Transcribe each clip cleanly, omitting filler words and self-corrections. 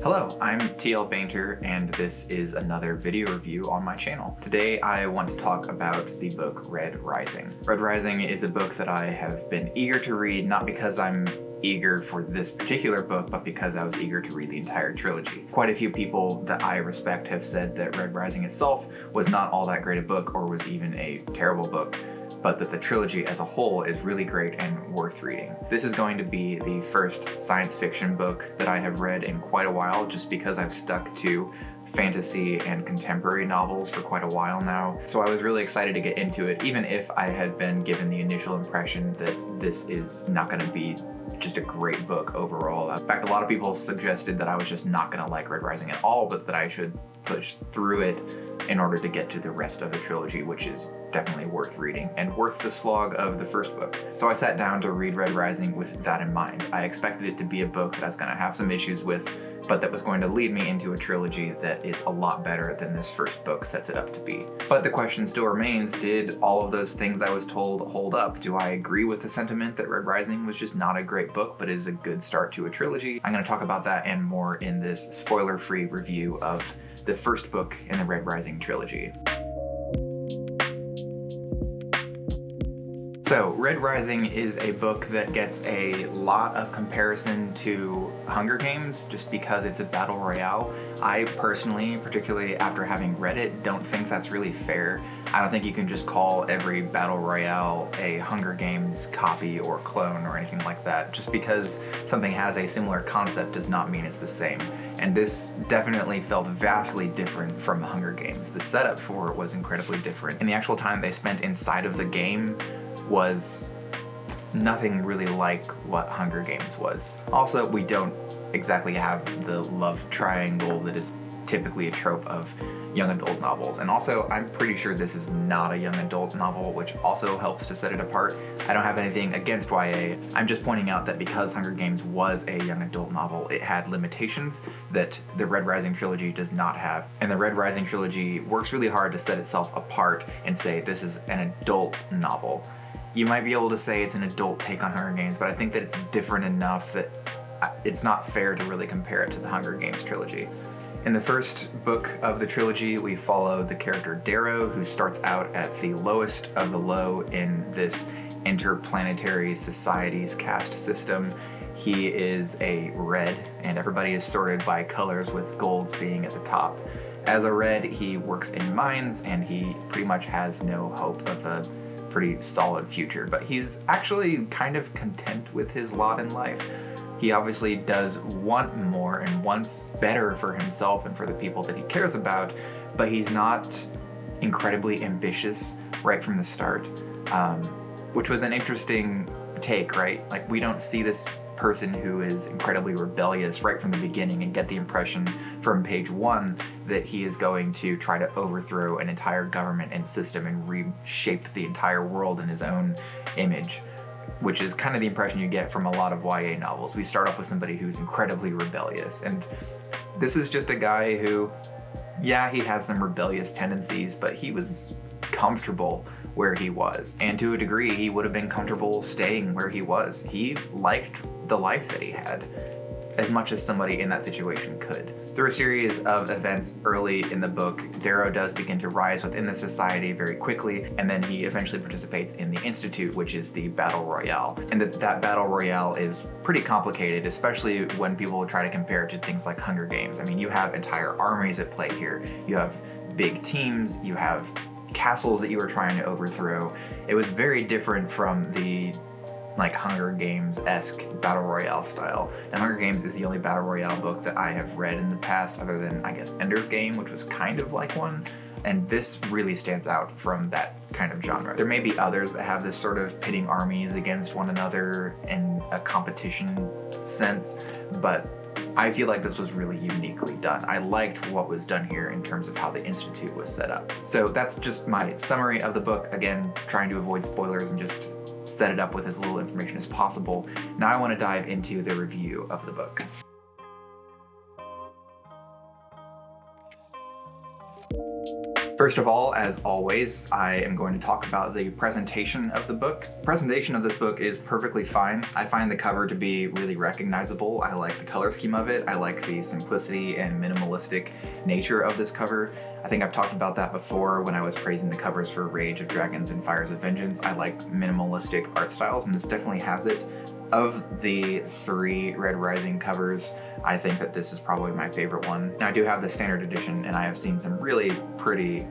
Hello, I'm TL Bainter, and this is another video review on my channel. Today I want to talk about the book Red Rising. Red Rising is a book that I have been eager to read, not because I'm eager for this particular book, but because I was eager to read the entire trilogy. Quite a few people that I respect have said that Red Rising itself was not all that great a book or was even a terrible book, but that the trilogy as a whole is really great and worth reading. This is going to be the first science fiction book that I have read in quite a while, just because I've stuck to fantasy and contemporary novels for quite a while now. So I was really excited to get into it, even if I had been given the initial impression that this is not going to be just a great book overall. In fact, a lot of people suggested that I was just not going to like Red Rising at all, but that I should push through it in order to get to the rest of the trilogy, which is definitely worth reading and worth the slog of the first book. So I sat down to read Red Rising with that in mind. I expected it to be a book that I was going to have some issues with, but that was going to lead me into a trilogy that is a lot better than this first book sets it up to be. But the question still remains, did all of those things I was told hold up? Do I agree with the sentiment that Red Rising was just not a great book, but is a good start to a trilogy? I'm going to talk about that and more in this spoiler-free review of the first book in the Red Rising trilogy. So, Red Rising is a book that gets a lot of comparison to Hunger Games just because it's a battle royale. I personally, particularly after having read it, don't think that's really fair. I don't think you can just call every battle royale a Hunger Games copy or clone or anything like that. Just because something has a similar concept does not mean it's the same. And this definitely felt vastly different from the Hunger Games. The setup for it was incredibly different, and the actual time they spent inside of the game was nothing really like what Hunger Games was. Also, we don't exactly have the love triangle that is typically a trope of young adult novels. And also, I'm pretty sure this is not a young adult novel, which also helps to set it apart. I don't have anything against YA. I'm just pointing out that because Hunger Games was a young adult novel, it had limitations that the Red Rising trilogy does not have. And the Red Rising trilogy works really hard to set itself apart and say this is an adult novel. You might be able to say it's an adult take on Hunger Games, but I think that it's different enough that it's not fair to really compare it to the Hunger Games trilogy. In the first book of the trilogy, we follow the character Darrow, who starts out at the lowest of the low in this interplanetary society's caste system. He is a red, and everybody is sorted by colors, with golds being at the top. As a red, he works in mines, and he pretty much has no hope of a pretty solid future, but he's actually kind of content with his lot in life. He obviously does want more and wants better for himself and for the people that he cares about, but he's not incredibly ambitious right from the start, which was an interesting take, right? Like, we don't see this person who is incredibly rebellious right from the beginning and get the impression from page one that he is going to try to overthrow an entire government and system and reshape the entire world in his own image, which is kind of the impression you get from a lot of YA novels. We start off with somebody who's incredibly rebellious, and this is just a guy who, yeah, he has some rebellious tendencies, but he was comfortable where he was, and to a degree he would have been comfortable staying where he was. He liked the life that he had as much as somebody in that situation could. Through a series of events early in the book, Darrow does begin to rise within the society very quickly, and then he eventually participates in the Institute, which is the battle royale. And that battle royale is pretty complicated, especially when people try to compare it to things like Hunger Games. I mean, you have entire armies at play here. You have big teams, you have castles that you were trying to overthrow. It was very different from the Hunger Games-esque battle royale style. And Hunger Games is the only battle royale book that I have read in the past, other than, I guess, Ender's Game, which was kind of like one. And this really stands out from that kind of genre. There may be others that have this sort of pitting armies against one another in a competition sense, but I feel like this was really uniquely done. I liked what was done here in terms of how the Institute was set up. So that's just my summary of the book. Again, trying to avoid spoilers and just set it up with as little information as possible. Now I want to dive into the review of the book. First of all, as always, I am going to talk about the presentation of the book. The presentation of this book is perfectly fine. I find the cover to be really recognizable. I like the color scheme of it. I like the simplicity and minimalistic nature of this cover. I think I've talked about that before when I was praising the covers for Rage of Dragons and Fires of Vengeance. I like minimalistic art styles, and this definitely has it. Of the 3 Red Rising covers, I think that this is probably my favorite one. Now, I do have the standard edition, and I have seen some really pretty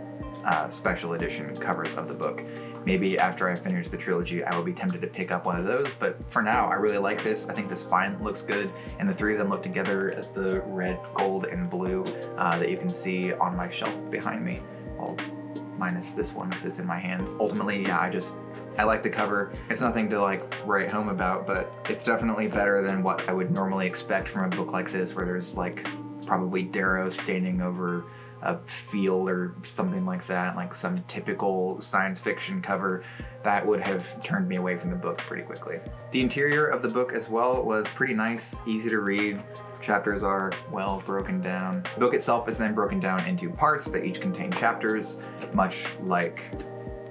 special edition covers of the book. Maybe after I finish the trilogy, I will be tempted to pick up one of those, but for now, I really like this. I think the spine looks good, and the 3 of them look together as the red, gold, and blue that you can see on my shelf behind me. Well, minus this one because it's in my hand. Ultimately, yeah, I like the cover. It's nothing to write home about, but it's definitely better than what I would normally expect from a book like this, where there's probably Darrow standing over a field or something like that, like some typical science fiction cover. That would have turned me away from the book pretty quickly. The interior of the book as well was pretty nice, easy to read. Chapters are well broken down. The book itself is then broken down into parts that each contain chapters, much like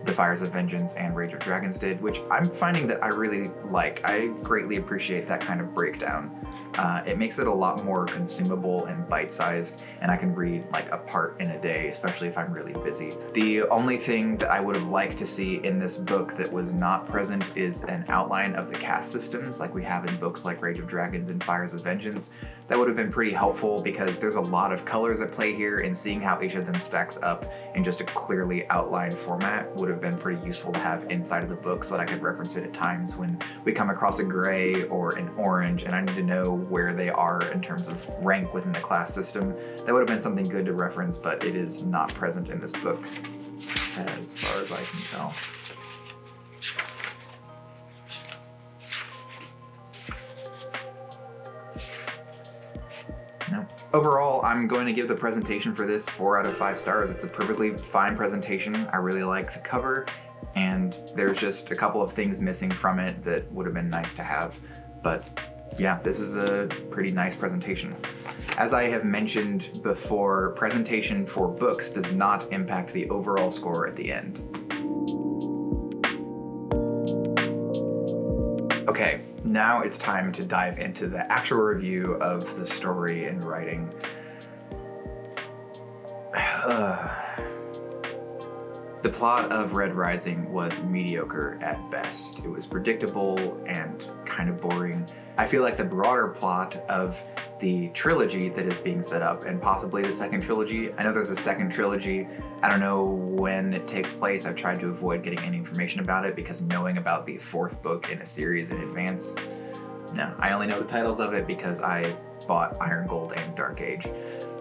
the Fires of Vengeance and Rage of Dragons did, which I'm finding that I really like. I greatly appreciate that kind of breakdown. It makes it a lot more consumable and bite-sized, and I can read a part in a day, especially if I'm really busy. The only thing that I would have liked to see in this book that was not present is an outline of the cast systems like we have in books like Rage of Dragons and Fires of Vengeance. That would have been pretty helpful because there's a lot of colors at play here, and seeing how each of them stacks up in just a clearly outlined format would have been pretty useful to have inside of the book so that I could reference it at times when we come across a gray or an orange and I need to know where they are in terms of rank within the class system. That would have been something good to reference, but it is not present in this book as far as I can tell. No. Overall, I'm going to give the presentation for this 4 out of 5 stars. It's a perfectly fine presentation. I really like the cover, and there's just a couple of things missing from it that would have been nice to have. But yeah, this is a pretty nice presentation. As I have mentioned before, presentation for books does not impact the overall score at the end. Okay, now it's time to dive into the actual review of the story and writing. The plot of Red Rising was mediocre at best. It was predictable and kind of boring. I feel like the broader plot of the trilogy that is being set up, and possibly the second trilogy. I know there's a second trilogy. I don't know when it takes place. I've tried to avoid getting any information about it because knowing about the 4th book in a series in advance, no, I only know the titles of it because I bought Iron Gold and Dark Age.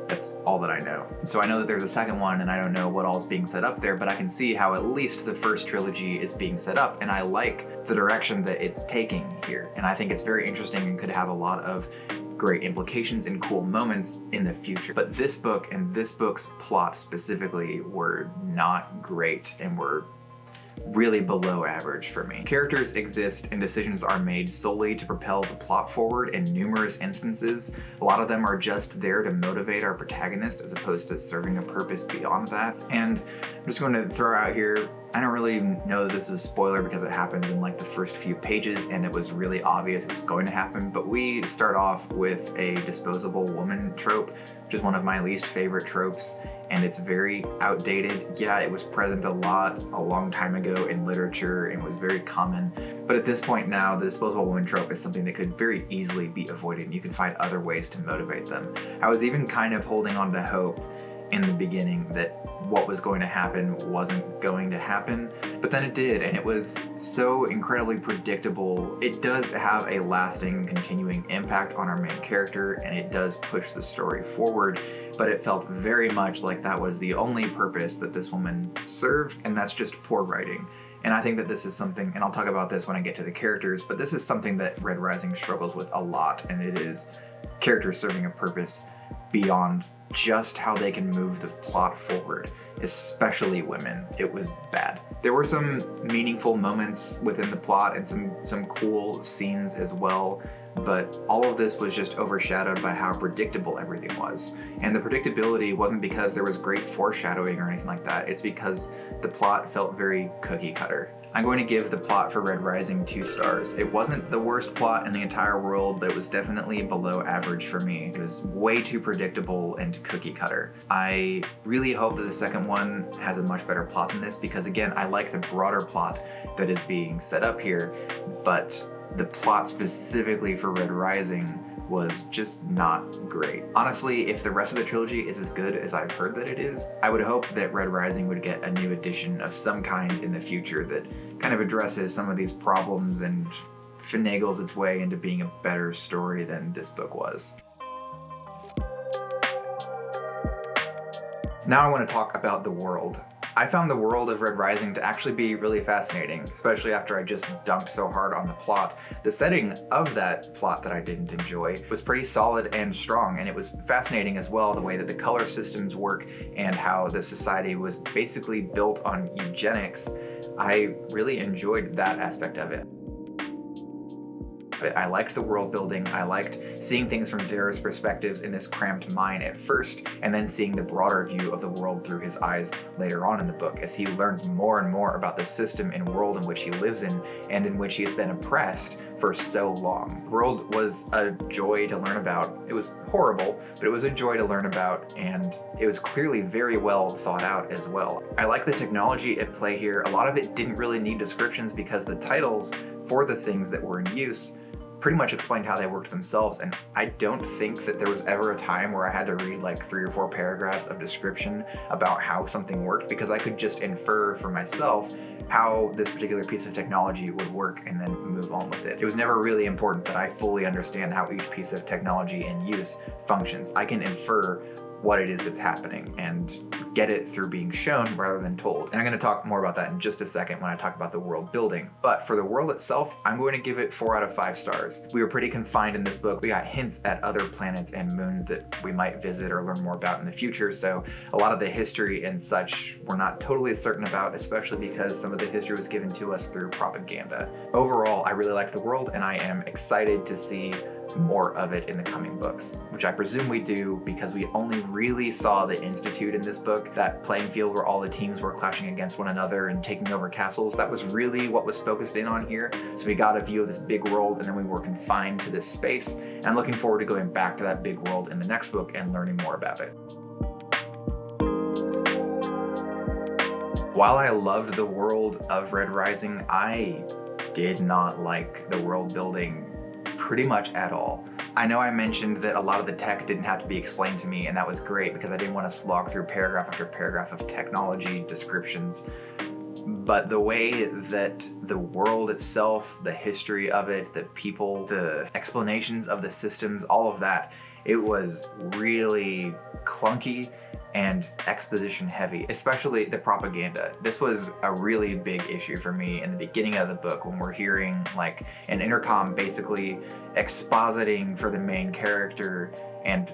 That's all that I know. So I know that there's a second one, and I don't know what all is being set up there, but I can see how at least the first trilogy is being set up, and I like the direction that it's taking here. And I think it's very interesting and could have a lot of great implications and cool moments in the future. But this book and this book's plot specifically were not great and were really below average for me. Characters exist and decisions are made solely to propel the plot forward in numerous instances. A lot of them are just there to motivate our protagonist as opposed to serving a purpose beyond that. And I'm just going to throw out here, I don't really know that this is a spoiler because it happens in the first few pages and it was really obvious it was going to happen, but we start off with a disposable woman trope, which is one of my least favorite tropes, and it's very outdated. Yeah, it was present a long time ago in literature and was very common, but at this point now, the disposable woman trope is something that could very easily be avoided, and you can find other ways to motivate them. I was even kind of holding on to hope in the beginning that what was going to happen wasn't going to happen, but then it did, and it was so incredibly predictable. It does have a lasting, continuing impact on our main character, and it does push the story forward, but it felt very much like that was the only purpose that this woman served, and that's just poor writing. And I think that this is something, and I'll talk about this when I get to the characters, but this is something that Red Rising struggles with a lot, and it is characters serving a purpose beyond just how they can move the plot forward, especially women. It was bad. There were some meaningful moments within the plot and some cool scenes as well, but all of this was just overshadowed by how predictable everything was. And the predictability wasn't because there was great foreshadowing or anything like that, it's because the plot felt very cookie cutter. I'm going to give the plot for Red Rising 2 stars. It wasn't the worst plot in the entire world, but it was definitely below average for me. It was way too predictable and cookie cutter. I really hope that the second one has a much better plot than this, because again, I like the broader plot that is being set up here, but the plot specifically for Red Rising was just not great. Honestly, if the rest of the trilogy is as good as I've heard that it is, I would hope that Red Rising would get a new edition of some kind in the future that kind of addresses some of these problems and finagles its way into being a better story than this book was. Now I want to talk about the world. I found the world of Red Rising to actually be really fascinating, especially after I just dunked so hard on the plot. The setting of that plot that I didn't enjoy was pretty solid and strong, and it was fascinating as well the way that the color systems work and how the society was basically built on eugenics. I really enjoyed that aspect of it. I liked the world building, I liked seeing things from Darrah's perspectives in this cramped mine at first, and then seeing the broader view of the world through his eyes later on in the book as he learns more and more about the system and world in which he lives in and in which he has been oppressed for so long. The world was a joy to learn about. It was horrible, but it was a joy to learn about, and it was clearly very well thought out as well. I like the technology at play here. A lot of it didn't really need descriptions because the titles for the things that were in use pretty much explained how they worked themselves, and I don't think that there was ever a time where I had to read like 3 or 4 paragraphs of description about how something worked, because I could just infer for myself how this particular piece of technology would work and then move on with it. It was never really important that I fully understand how each piece of technology in use functions. I can infer what it is that's happening and get it through being shown rather than told. And I'm going to talk more about that in just a second when I talk about the world building. But for the world itself, I'm going to give it 4 out of 5 stars. We were pretty confined in this book. We got hints at other planets and moons that we might visit or learn more about in the future, so a lot of the history and such we're not totally certain about, especially because some of the history was given to us through propaganda. Overall, I really liked the world, and I am excited to see more of it in the coming books, which I presume we do because we only really saw the Institute in this book, that playing field where all the teams were clashing against one another and taking over castles. That was really what was focused in on here. So we got a view of this big world, and then we were confined to this space. And I'm looking forward to going back to that big world in the next book and learning more about it. While I loved the world of Red Rising, I did not like the world building pretty much at all. I know I mentioned that a lot of the tech didn't have to be explained to me, and that was great because I didn't want to slog through paragraph after paragraph of technology descriptions. But the way that the world itself, the history of it, the people, the explanations of the systems, all of that, it was really clunky and exposition heavy, especially the propaganda. This was a really big issue for me in the beginning of the book when we're hearing like an intercom basically expositing for the main character, and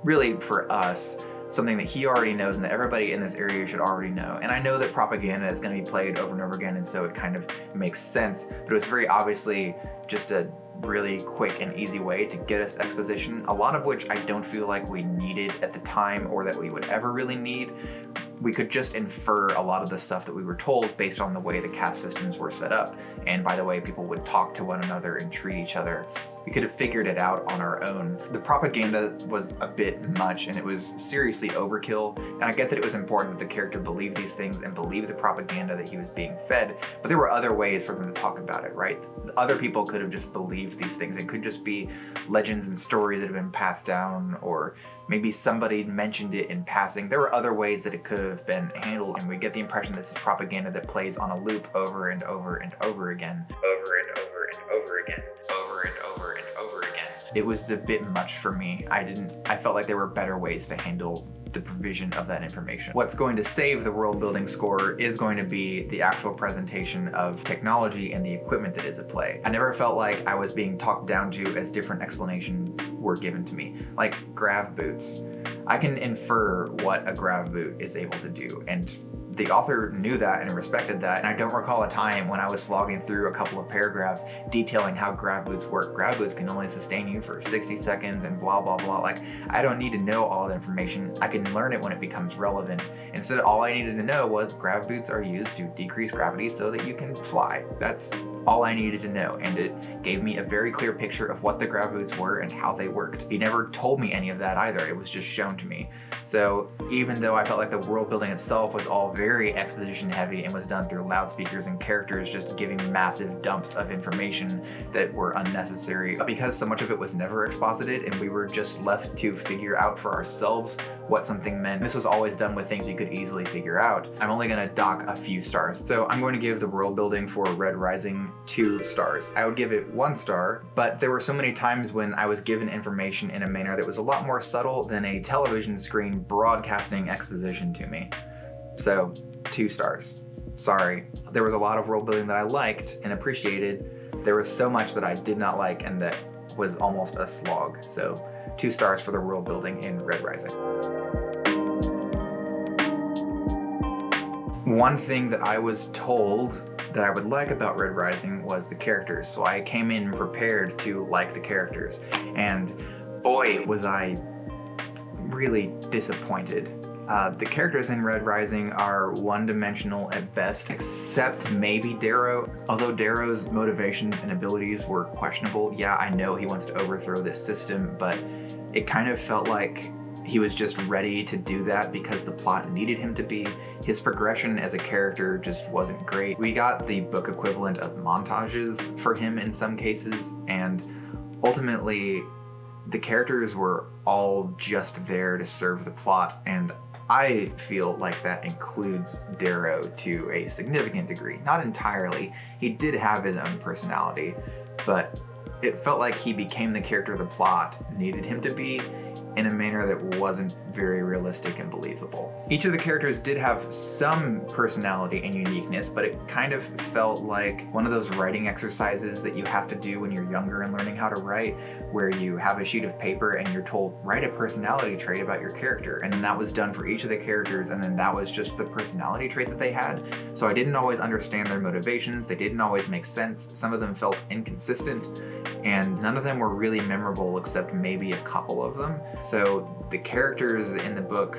really for us, something that he already knows and that everybody in this area should already know. And I know that propaganda is going to be played over and over again, and so it kind of makes sense, but it was very obviously just a really quick and easy way to get us exposition, a lot of which I don't feel like we needed at the time or that we would ever really need. We could just infer a lot of the stuff that we were told based on the way the caste systems were set up and by the way people would talk to one another and treat each other. We could have figured it out on our own. The propaganda was a bit much, and it was seriously overkill, and I get that it was important that the character believe these things and believe the propaganda that he was being fed, but there were other ways for them to talk about it, right? Other people could have just believed these things. It could just be legends and stories that have been passed down, or maybe somebody mentioned it in passing. There were other ways that it could have been handled, and we get the impression this is propaganda that plays on a loop over and over and over again. Over and over and over again. Over and over and over again. It was a bit much for me. I felt like there were better ways to handle the provision of that information. What's going to save the world building score is going to be the actual presentation of technology and the equipment that is at play. I never felt like I was being talked down to as different explanations were given to me. Like grav boots. I can infer what a grav boot is able to do, and the author knew that and respected that. And I don't recall a time when I was slogging through a couple of paragraphs detailing how grav boots work. Grav boots can only sustain you for 60 seconds and blah, blah, blah. Like, I don't need to know all the information. I can learn it when it becomes relevant. Instead, all I needed to know was grav boots are used to decrease gravity so that you can fly. That's all I needed to know, and it gave me a very clear picture of what the grav boots were and how they worked. He never told me any of that either, it was just shown to me. So even though I felt like the world building itself was all very exposition heavy and was done through loudspeakers and characters just giving massive dumps of information that were unnecessary, because so much of it was never exposited and we were just left to figure out for ourselves what something meant. This was always done with things we could easily figure out. I'm only going to dock a few stars. So I'm going to give the world building for Red Rising 2 stars. I would give it 1 star, but there were so many times when I was given information in a manner that was a lot more subtle than a television screen broadcasting exposition to me. So 2 stars. Sorry. There was a lot of world building that I liked and appreciated. There was so much that I did not like and that was almost a slog. So 2 stars for the world building in Red Rising. One thing that I was told that I would like about Red Rising was the characters, so I came in prepared to like the characters, and boy was I really disappointed. The characters in Red Rising are one-dimensional at best, except maybe Darrow. Although Darrow's motivations and abilities were questionable, yeah, I know he wants to overthrow this system, but it kind of felt like he was just ready to do that because the plot needed him to be. His progression as a character just wasn't great. We got the book equivalent of montages for him in some cases, and ultimately the characters were all just there to serve the plot, and I feel like that includes Darrow to a significant degree. Not entirely. He did have his own personality, but it felt like he became the character the plot needed him to be in a manner that wasn't very realistic and believable. Each of the characters did have some personality and uniqueness, but it kind of felt like one of those writing exercises that you have to do when you're younger and learning how to write, where you have a sheet of paper and you're told, write a personality trait about your character. And then that was done for each of the characters, and then that was just the personality trait that they had. So I didn't always understand their motivations, they didn't always make sense, some of them felt inconsistent, and none of them were really memorable except maybe a couple of them. So the characters in the book,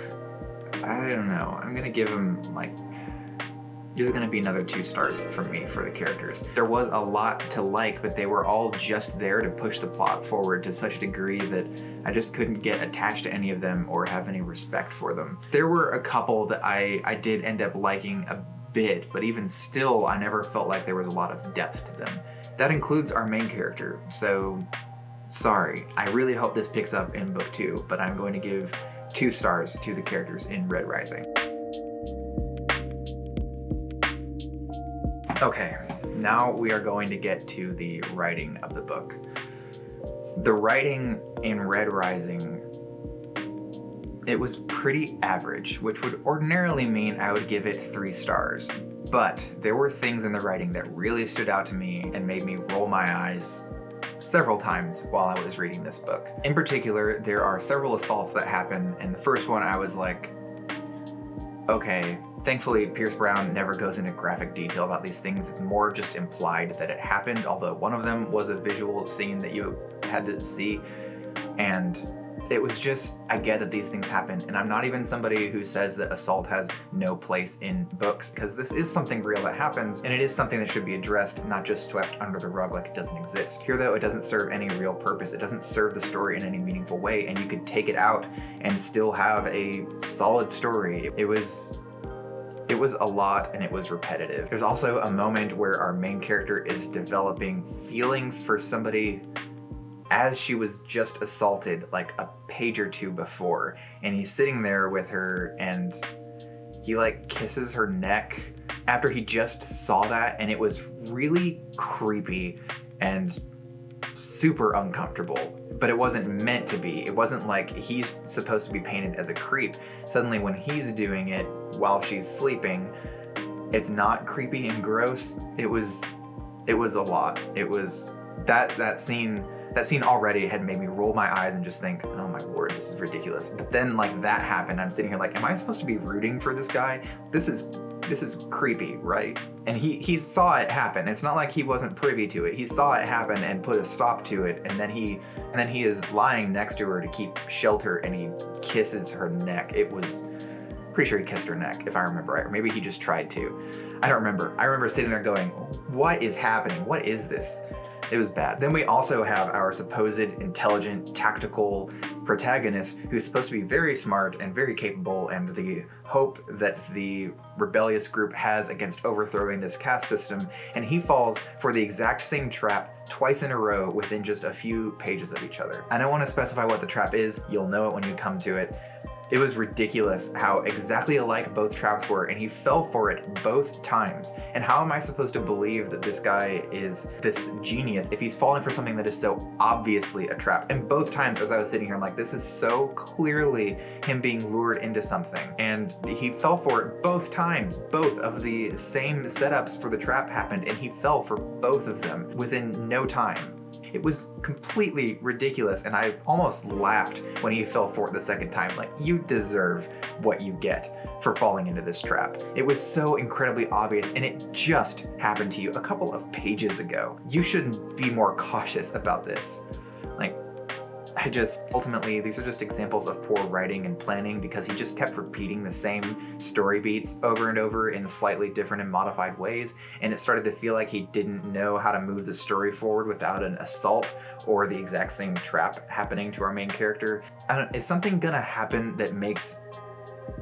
I don't know, I'm gonna give them like, this is gonna be another 2 stars from me for the characters. There was a lot to like, but they were all just there to push the plot forward to such a degree that I just couldn't get attached to any of them or have any respect for them. There were a couple that I did end up liking a bit, but even still, I never felt like there was a lot of depth to them. That includes our main character, so sorry. I really hope this picks up in book 2, but I'm going to give 2 stars to the characters in Red Rising. Okay, now we are going to get to the writing of the book. The writing in Red Rising, it was pretty average, which would ordinarily mean I would give it 3 stars. But there were things in the writing that really stood out to me and made me roll my eyes several times while I was reading this book. In particular, there are several assaults that happen, and the first one I was like, okay. Thankfully, Pierce Brown never goes into graphic detail about these things. It's more just implied that it happened, although one of them was a visual scene that you had to see, and it was just, I get that these things happen, and I'm not even somebody who says that assault has no place in books, because this is something real that happens, and it is something that should be addressed, not just swept under the rug like it doesn't exist. Here though, it doesn't serve any real purpose, it doesn't serve the story in any meaningful way, and you could take it out and still have a solid story. It was a lot, and it was repetitive. There's also a moment where our main character is developing feelings for somebody as she was just assaulted like a page or 2 before, and he's sitting there with her and he like kisses her neck after he just saw that, and it was really creepy and super uncomfortable, but it wasn't meant to be. It wasn't like he's supposed to be painted as a creep. Suddenly when he's doing it while she's sleeping, it's not creepy and gross. It was a lot. It was that scene already had made me roll my eyes and just think, oh my word, this is ridiculous. But then like that happened, I'm sitting here like, am I supposed to be rooting for this guy? This is this is creepy, right? And he saw it happen. It's not like he wasn't privy to it. He saw it happen and put a stop to it, and then he is lying next to her to keep shelter, and he kisses her neck. It was pretty sure he kissed her neck, if I remember right, or maybe he just tried to. I don't remember. I remember sitting there going, what is happening? What is this? It was bad. Then we also have our supposed intelligent, tactical protagonist who's supposed to be very smart and very capable, and the hope that the rebellious group has against overthrowing this caste system, and he falls for the exact same trap twice in a row within just a few pages of each other. I don't want to specify what the trap is. You'll know it when you come to it. It was ridiculous how exactly alike both traps were, and he fell for it both times. And how am I supposed to believe that this guy is this genius if he's falling for something that is so obviously a trap? And both times as I was sitting here, I'm like, this is so clearly him being lured into something. And he fell for it both times. Both of the same setups for the trap happened, and he fell for both of them within no time. It was completely ridiculous, and I almost laughed when he fell for it the second time. Like, you deserve what you get for falling into this trap. It was so incredibly obvious, and it just happened to you a couple of pages ago. You shouldn't be more cautious about this. Like, ultimately, these are just examples of poor writing and planning, because he just kept repeating the same story beats over and over in slightly different and modified ways, and it started to feel like he didn't know how to move the story forward without an assault or the exact same trap happening to our main character. Is something gonna happen that makes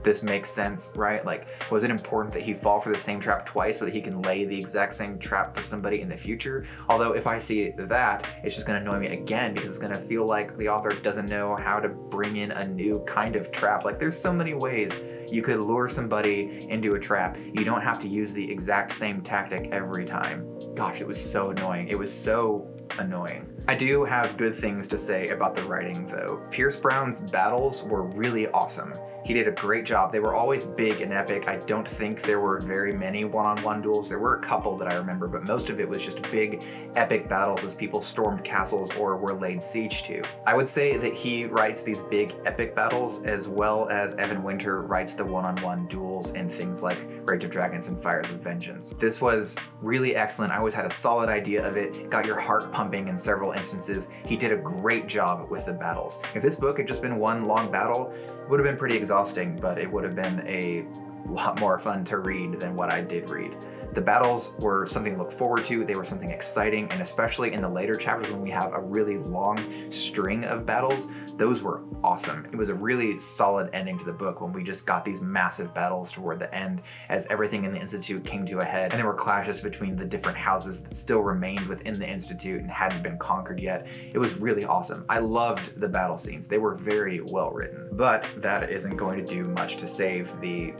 this makes sense, right? Like, was it important that he fall for the same trap twice so that he can lay the exact same trap for somebody in the future? Although if I see that, it's just gonna annoy me again, because it's gonna feel like the author doesn't know how to bring in a new kind of trap. Like, there's so many ways you could lure somebody into a trap. You don't have to use the exact same tactic every time. Gosh, it was so annoying. It was so annoying. I do have good things to say about the writing, though. Pierce Brown's battles were really awesome. He did a great job. They were always big and epic. I don't think there were very many one-on-one duels. There were a couple that I remember, but most of it was just big, epic battles as people stormed castles or were laid siege to. I would say that he writes these big, epic battles as well as Evan Winter writes the one-on-one duels in things like Rage of Dragons and Fires of Vengeance. This was really excellent. I always had a solid idea of it, got your heart pumping in several instances. He did a great job with the battles. If this book had just been one long battle, it would have been pretty exhausting, but it would have been a lot more fun to read than what I did read. The battles were something to look forward to. They were something exciting, and especially in the later chapters when we have a really long string of battles, those were awesome. It was a really solid ending to the book when we just got these massive battles toward the end as everything in the Institute came to a head, and there were clashes between the different houses that still remained within the Institute and hadn't been conquered yet. It was really awesome. I loved the battle scenes. They were very well written, but that isn't going to do much to save the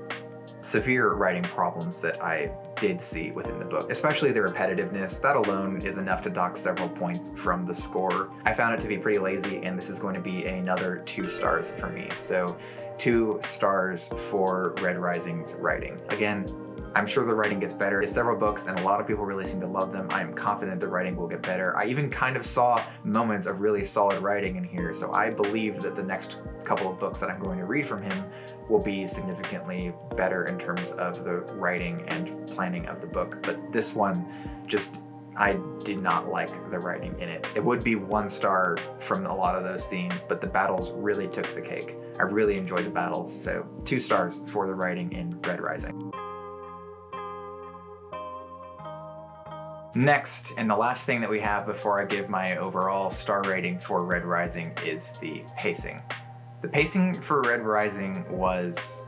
severe writing problems that I did see within the book, especially the repetitiveness. That alone is enough to dock several points from the score. I found it to be pretty lazy, and this is going to be another 2 stars for me. So 2 stars for Red Rising's writing. Again, I'm sure the writing gets better. It's several books, and a lot of people really seem to love them. I am confident the writing will get better. I even kind of saw moments of really solid writing in here, so I believe that the next couple of books that I'm going to read from him will be significantly better in terms of the writing and planning of the book. But this one, I did not like the writing in it. It would be 1 star from a lot of those scenes, but the battles really took the cake. I really enjoyed the battles, so 2 stars for the writing in Red Rising. Next, and the last thing that we have before I give my overall star rating for Red Rising, is the pacing. The pacing for Red Rising was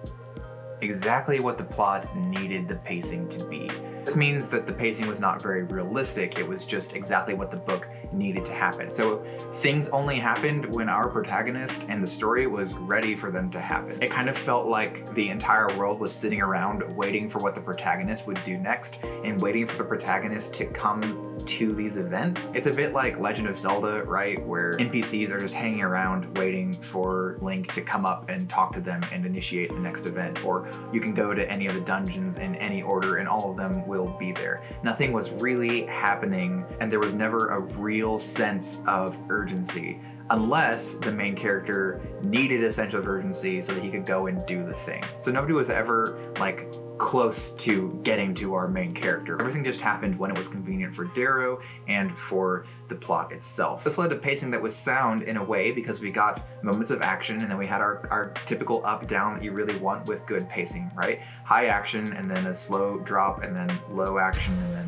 exactly what the plot needed the pacing to be. This means that the pacing was not very realistic. It was just exactly what the book needed to happen. So things only happened when our protagonist and the story was ready for them to happen. It kind of felt like the entire world was sitting around waiting for what the protagonist would do next and waiting for the protagonist to come to these events. It's a bit like Legend of Zelda, right? Where NPCs are just hanging around waiting for Link to come up and talk to them and initiate the next event. Or you can go to any of the dungeons in any order and all of them will be there. Nothing was really happening, and there was never a real sense of urgency, unless the main character needed a sense of urgency so that he could go and do the thing. So nobody was ever like close to getting to our main character. Everything just happened when it was convenient for Darrow and for the plot itself. This led to pacing that was sound in a way because we got moments of action and then we had our typical up-down that you really want with good pacing, right? High action and then a slow drop and then low action and then,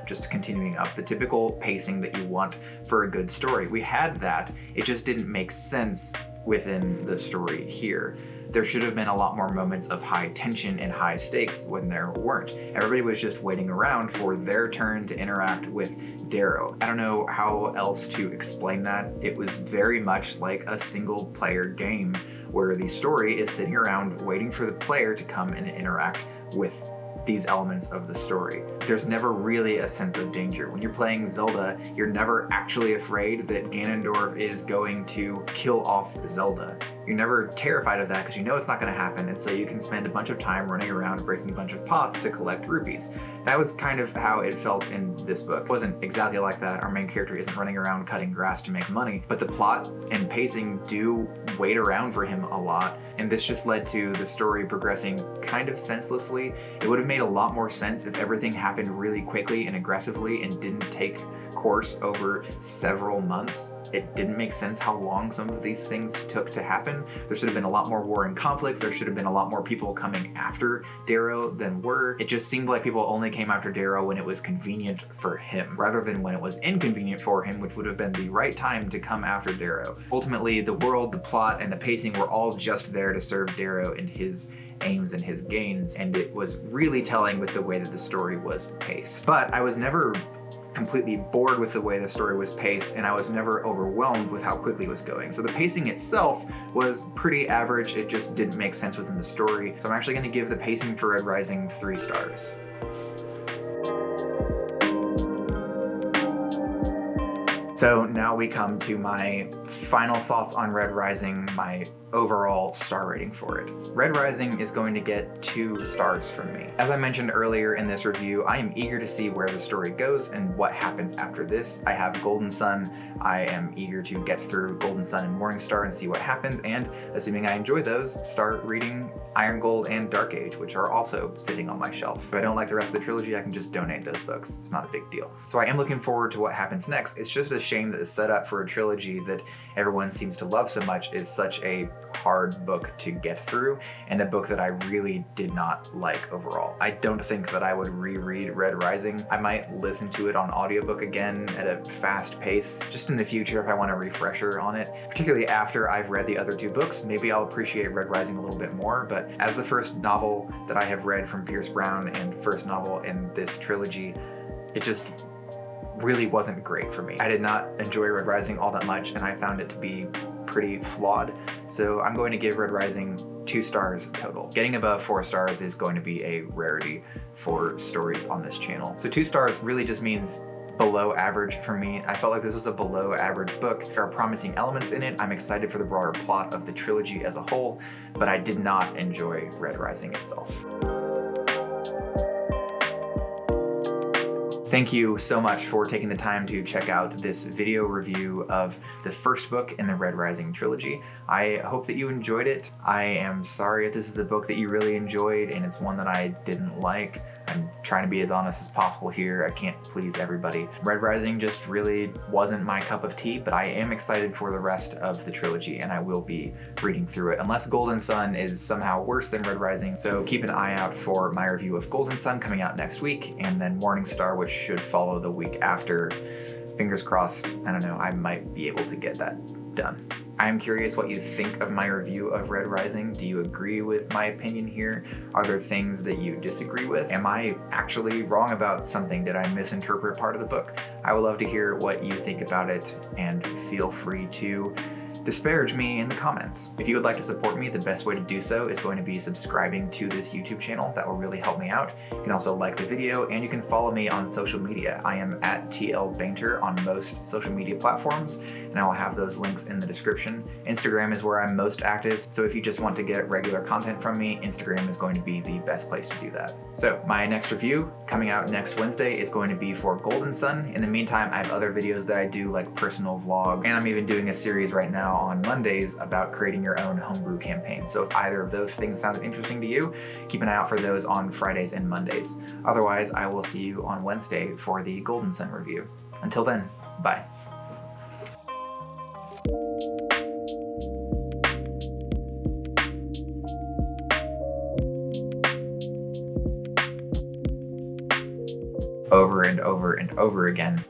just continuing up. The typical pacing that you want for a good story. We had that, it just didn't make sense within the story here. There should have been a lot more moments of high tension and high stakes when there weren't. Everybody was just waiting around for their turn to interact with Darrow. I don't know how else to explain that. It was very much like a single player game where the story is sitting around waiting for the player to come and interact with these elements of the story. There's never really a sense of danger. When you're playing Zelda, you're never actually afraid that Ganondorf is going to kill off Zelda. You're never terrified of that because you know it's not going to happen, and so you can spend a bunch of time running around breaking a bunch of pots to collect rupees. That was kind of how it felt in this book. It wasn't exactly like that. Our main character isn't running around cutting grass to make money, but the plot and pacing do wait around for him a lot, and this just led to the story progressing kind of senselessly. It would have made a lot more sense if everything happened really quickly and aggressively and didn't take course over several months. It didn't make sense how long some of these things took to happen. There should have been a lot more warring conflicts. There should have been a lot more people coming after Darrow than were. It just seemed like people only came after Darrow when it was convenient for him, rather than when it was inconvenient for him, which would have been the right time to come after Darrow. Ultimately, the world, the plot, and the pacing were all just there to serve Darrow and his aims and his gains, and it was really telling with the way that the story was paced. But I was never completely bored with the way the story was paced, and I was never overwhelmed with how quickly it was going. So the pacing itself was pretty average. It just didn't make sense within the story. So I'm actually going to give the pacing for Red Rising 3 stars. So now we come to my final thoughts on Red Rising, my overall star rating for it. Red Rising is going to get 2 stars from me. As I mentioned earlier in this review, I am eager to see where the story goes and what happens after this. I have Golden Sun. I am eager to get through Golden Sun and Morning Star and see what happens, and assuming I enjoy those, start reading Iron Gold and Dark Age, which are also sitting on my shelf. If I don't like the rest of the trilogy, I can just donate those books. It's not a big deal. So I am looking forward to what happens next. It's just a shame that the setup for a trilogy that everyone seems to love so much is such a hard book to get through, and a book that I really did not like overall. I don't think that I would reread Red Rising. I might listen to it on audiobook again at a fast pace, just in the future if I want a refresher on it, particularly after I've read the other 2 books. Maybe I'll appreciate Red Rising a little bit more, but as the first novel that I have read from Pierce Brown and first novel in this trilogy, it just really wasn't great for me. I did not enjoy Red Rising all that much, and I found it to be pretty flawed. So I'm going to give Red Rising 2 stars total. Getting above 4 stars is going to be a rarity for stories on this channel. So 2 stars really just means below average for me. I felt like this was a below average book. There are promising elements in it. I'm excited for the broader plot of the trilogy as a whole, but I did not enjoy Red Rising itself. Thank you so much for taking the time to check out this video review of the first book in the Red Rising trilogy. I hope that you enjoyed it. I am sorry if this is a book that you really enjoyed and it's one that I didn't like. I'm trying to be as honest as possible here. I can't please everybody. Red Rising just really wasn't my cup of tea, but I am excited for the rest of the trilogy and I will be reading through it, unless Golden Sun is somehow worse than Red Rising. So keep an eye out for my review of Golden Sun coming out next week, and then Morning Star, which should follow the week after. Fingers crossed. I don't know, I might be able to get that done. I'm curious what you think of my review of Red Rising. Do you agree with my opinion here? Are there things that you disagree with? Am I actually wrong about something? Did I misinterpret part of the book? I would love to hear what you think about it, and feel free to disparage me in the comments. If you would like to support me, the best way to do so is going to be subscribing to this YouTube channel. That will really help me out. You can also like the video, and you can follow me on social media. I am at TL Bainter on most social media platforms, and I will have those links in the description. Instagram is where I'm most active, so if you just want to get regular content from me, Instagram is going to be the best place to do that. So my next review coming out next Wednesday is going to be for Golden Sun. In the meantime, I have other videos that I do, like personal vlogs, and I'm even doing a series right now on Mondays about creating your own homebrew campaign. So if either of those things sound interesting to you, keep an eye out for those on Fridays and Mondays. Otherwise, I will see you on Wednesday for the Golden Sun review. Until then, bye. Over and over and over again.